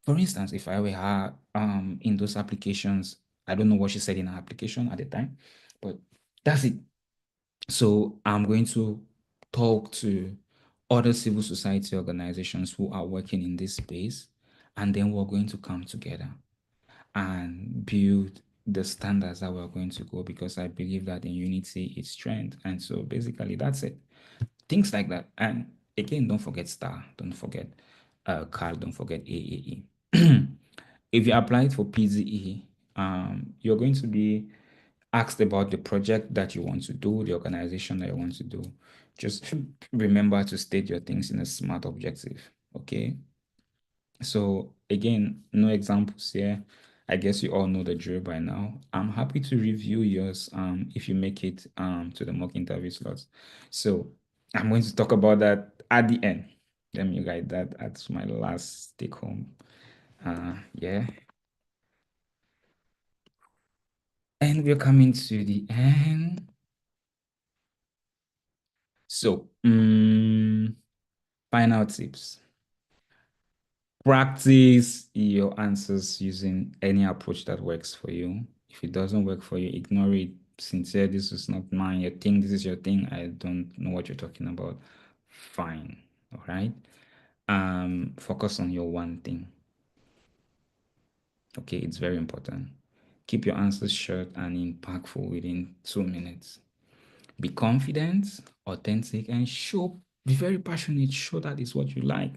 for instance, if I were her in those applications, I don't know what she said in her application at the time, but that's it. So I'm going to talk to other civil society organizations who are working in this space, and then we're going to come together and build the standards that we're going to go, because I believe that in unity is strength. And so basically that's it. Things like that. And again, don't forget STAR, don't forget CAL, don't forget AAE. If you applied for PZE, you're going to be asked about the project that you want to do, the organization that you want to do. Just remember to state your things in a smart objective. Okay. So again, no examples here. I guess you all know the drill by now. I'm happy to review yours if you make it to the mock interview slots. So I'm going to talk about that at the end. Let me write that as my last take home. Yeah. And we're coming to the end. So, final tips. Practice your answers using any approach that works for you. If it doesn't work for you, ignore it. Sincere, this is not mine. Your thing, this is your thing. I don't know what you're talking about. Fine. All right. Focus on your one thing. Okay, it's very important. Keep your answers short and impactful within 2 minutes. Be confident, authentic, and be very passionate. Show that is what you like.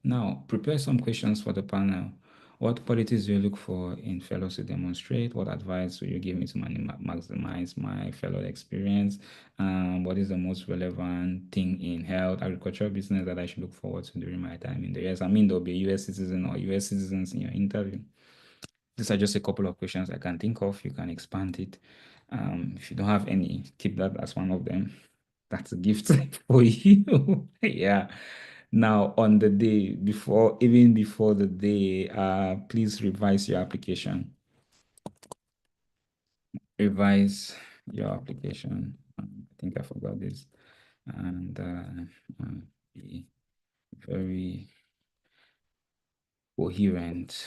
Now, prepare some questions for the panel. What qualities do you look for in fellows to demonstrate? What advice will you give me to maximize my fellow experience? What is the most relevant thing in health, agricultural business that I should look forward to during my time in the US? I mean, there'll be a US citizen or US citizens in your interview. These are just a couple of questions I can think of. You can expand it. If you don't have any, keep that as one of them. That's a gift for you. Yeah. Now, on the day before, even before the day, please revise your application. Revise your application. I think I forgot this. And be very coherent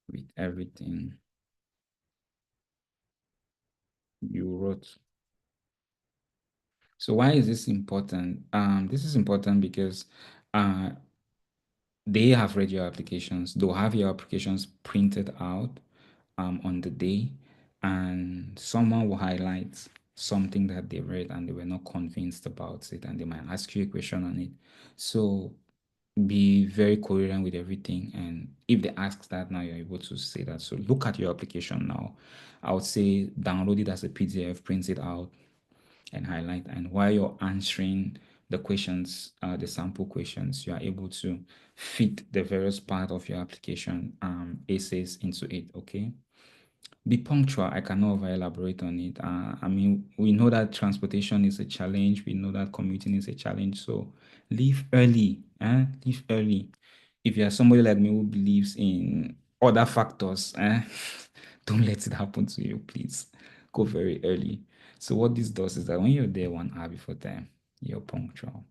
with everything you wrote. So why is this important? This is important because uh, they have read your applications. They'll have your applications printed out on the day, and someone will highlight something that they read and they were not convinced about it, and they might ask you a question on it. So be very coherent with everything. And if they ask that now, you're able to say that. So look at your application now. I would say download it as a PDF, print it out, and highlight. And while you're answering the questions, the sample questions, you are able to fit the various part of your application essays into it. Okay. Be punctual. I cannot over elaborate on it. I mean, we know that transportation is a challenge. We know that commuting is a challenge. So leave early. Leave early. If you are somebody like me who believes in other factors, don't let it happen to you, please. Go very early. So what this does is that when you're there 1 hour before time, you're punctual.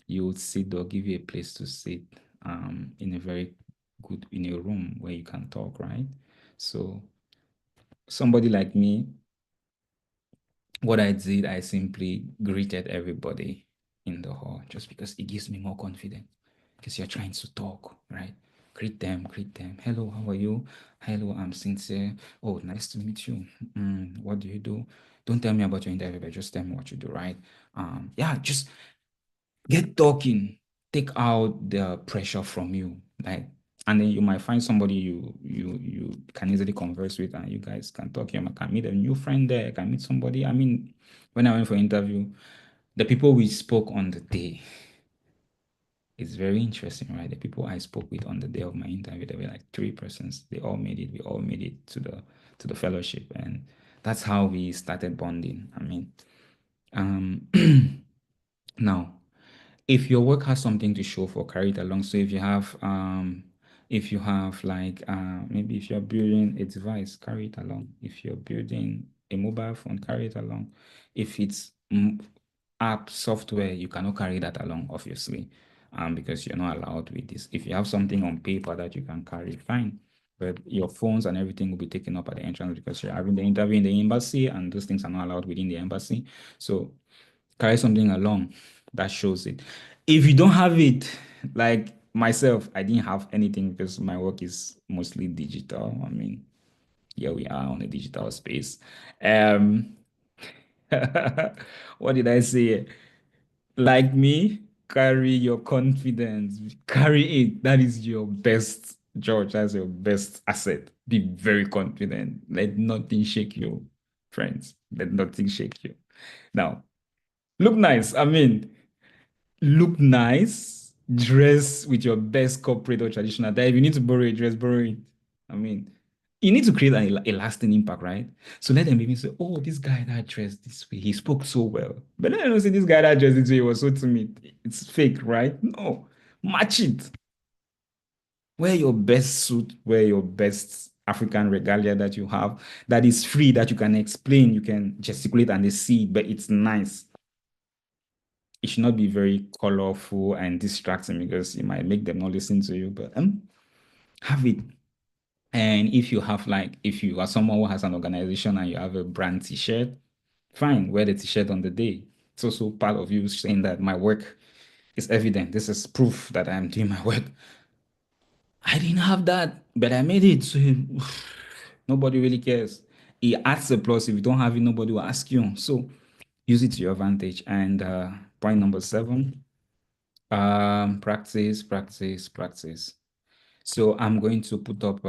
You would sit, they'll give you a place to sit in a very good, in a room where you can talk, right? So somebody like me, what I did, I simply greeted everybody in the hall just because it gives me more confidence. Because you're trying to talk, right? Greet them, greet them. Hello, how are you? Hello, I'm Sintieh. Oh, nice to meet you. What do you do? Don't tell me about your interview, but just tell me what you do, right? Yeah, just get talking. Take out the pressure from you, like, and then you might find somebody you can easily converse with, and you guys can talk. You can meet a new friend there. Can meet somebody. I mean, when I went for interview, the people we spoke on the day, it's very interesting, right? The people I spoke with on the day of my interview, there were like 3 persons. They all made it. We all made it to the fellowship, and that's how we started bonding. I mean, um, now, if your work has something to show for, carry it along. So if you have like maybe if you're building a device, carry it along. If you're building a mobile phone, carry it along. If it's app software, you cannot carry that along, obviously, because you're not allowed with this. If you have something on paper that you can carry, fine. But your phones and everything will be taken up at the entrance because you're having the interview in the embassy, and those things are not allowed within the embassy. So carry something along that shows it. If you don't have it, like myself, I didn't have anything because my work is mostly digital. I mean, here we are on a digital space. Um, what did I say? Like me, carry your confidence, carry it. That is your best, George. That's your best asset. Be very confident. Let nothing shake you, friends. Let nothing shake you. Now, look nice. I mean, look nice, dress with your best corporate or traditional attire. If you need to borrow a dress, borrow it. I mean, you need to create a lasting impact, right? So let them even say, oh, this guy that dressed this way, he spoke so well. But let them not say this guy that dressed this way was so timid. It's fake, right? No, match it. Wear your best suit, wear your best African regalia that you have, that is free, that you can explain, you can gesticulate and they see it, but it's nice. It should not be very colorful and distracting because it might make them not listen to you, but have it. And if you have like, if you are someone who has an organization and you have a brand t-shirt, fine, wear the t-shirt on the day. It's also part of you saying that my work is evident. This is proof that I'm doing my work. I didn't have that, but I made it. So nobody really cares. It adds a plus. If you don't have it, nobody will ask you. So use it to your advantage. And point number seven, practice, practice, practice. So I'm going to put up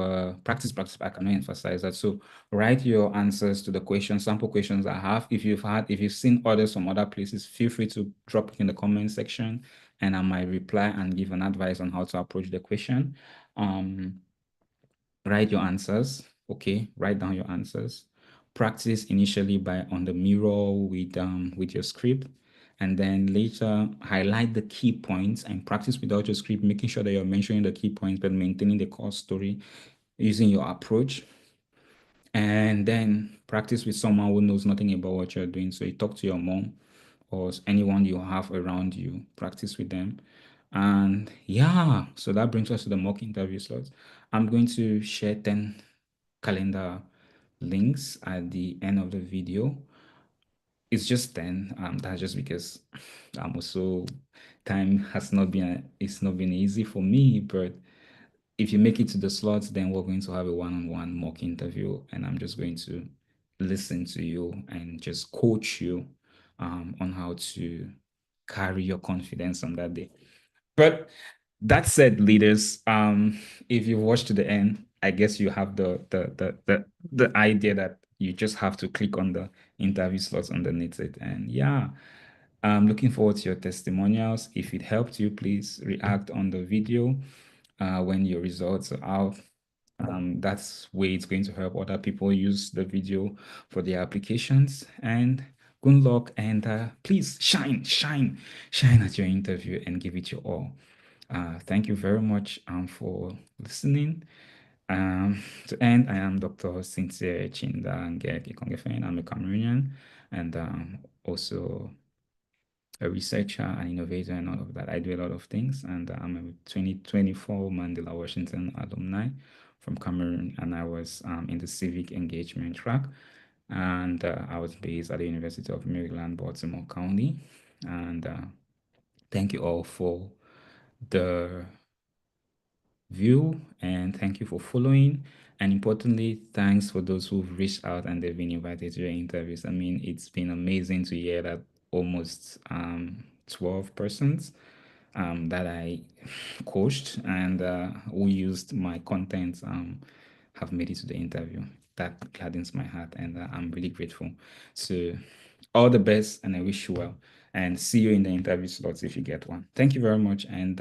practice, practice. I cannot emphasize that. So write your answers to the questions, sample questions I have. If you've seen others from other places, feel free to drop it in the comment section, and I might reply and give an advice on how to approach the question. Um, Write your answers. Okay, write down your answers. Practice initially by on the mirror with your script, and then later highlight the key points and practice without your script, making sure that you're mentioning the key points but maintaining the core story using your approach. And then practice with someone who knows nothing about what you're doing. So you talk to your mom or anyone you have around you, practice with them. And yeah, so that brings us to the mock interview slots. I'm going to share 10 calendar links at the end of the video. It's just 10. That's just because I'm also time has not been it's not been easy for me, but if you make it to the slots, then we're going to have a one-on-one mock interview, and I'm just going to listen to you and just coach you on how to carry your confidence on that day. But that said, leaders, if you watch to the end, I guess you have the idea that you just have to click on the interview slots underneath it. And yeah, I'm looking forward to your testimonials. If it helped you, please react on the video when your results are out. That's way it's going to help other people use the video for their applications. And good luck, and please shine, shine, shine at your interview and give it your all. Thank you very much for listening. To end, I am Dr. Sintieh Chinda Ngeki Kongefen. I'm a Cameroonian and also a researcher, an innovator, and all of that. I do a lot of things, and I'm a 2024 Mandela Washington alumni from Cameroon, and I was in the civic engagement track, and I was based at the University of Maryland, Baltimore County. And thank you all for the view, and thank you for following. And importantly, thanks for those who've reached out and they've been invited to your interviews. I mean, it's been amazing to hear that almost 12 persons that I coached and who used my content have made it to the interview. That gladdens my heart, and I'm really grateful. So, all the best, and I wish you well. And see you in the interview slots if you get one. Thank you very much, and